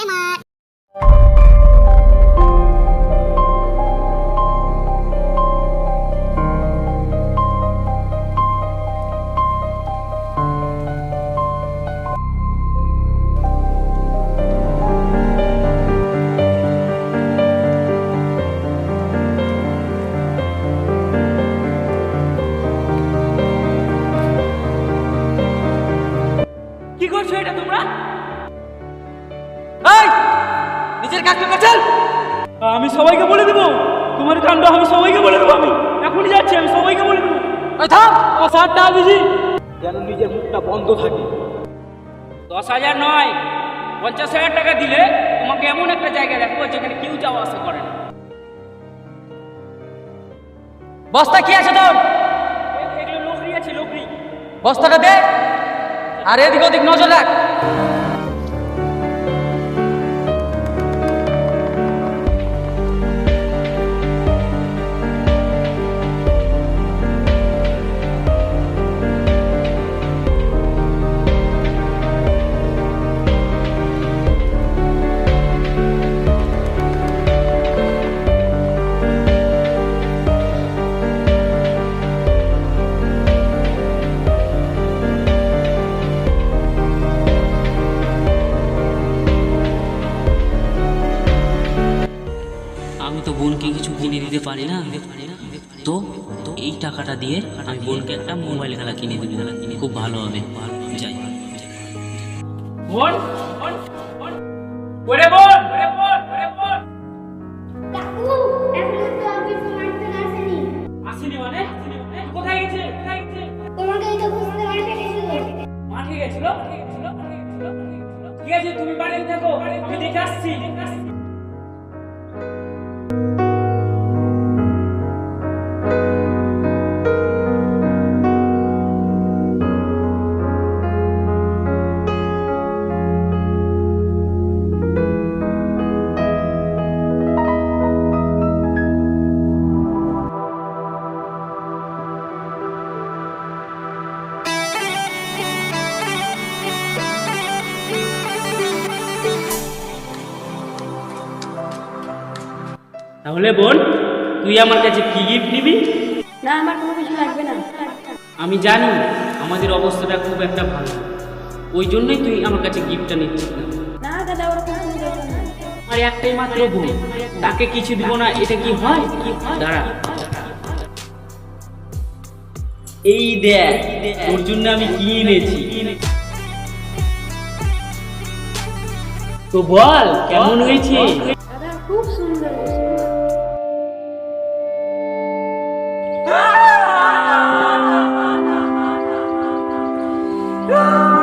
Disclaimer. কি করছো এটা তোমরা? এই নিজের কাজ করতে চল। আমি সবাইকে বলে দেব তোমার কাণ্ড, আমি সবাইকে বলে দেব। আমি এখনই যাচ্ছি, আমি সবাইকে বলে দেব। ওই থাম, ও সারটা দিজি যেন নিজের মুখটা বন্ধ থাকে। 10,000 নয় 50,000 টাকা দিলে তোমাকে এমন একটা জায়গায় রাখবো যেখানে কেউ যাওয়া আসা করে না। বস্তা কি আছে তোর? এগুলো লোকরি আছে, লোকরি। বস্তাটা দে আর এদিক ওদিক নজর রাখ। আমি তো বোনকে কিছু কিনে দিতে পারি না, তো এই টাকাটা দিয়ে আমি বোনকে একটা মোবাইল খেলা কিনে দিবি, খুব ভালো হবে। যাই বোন, ওরে বোন, ওরে বোন, ওরে বোন। কাকু, এখনো তো অফিস মাঠে আসেনি। আসেনি মানে? কোথায় গেছে? কোথায় গেছে? তোমাকে এই তো খুঁজতে মাঠে গেছিল। মাঠে গেছিল? ঠিক আছে, তুমি বাড়িতে থাকো, আমি দেখে আসছি। তাহলে বোন, তুই আমার কাছে কি গিফট নিবি? না, আমার কোনো কিছু লাগবে না। আমি জানি আমাদের অবস্থাটা খুব একটা ভালো, ওই জন্যই তুই আমার কাছে গিফটটা নিচ্ছিস না। না দাদা, ওরকম কোনো দরকার নাই। আমার একটাই মাত্র বোন, তাকে কিছু দিব না, এটা কি হয়? দাঁড়া, এই দেখ তোর জন্য আমি কি এনেছি। তো বল কেমন হয়েছে? দাদা খুব সুন্দর হয়েছে। Ah!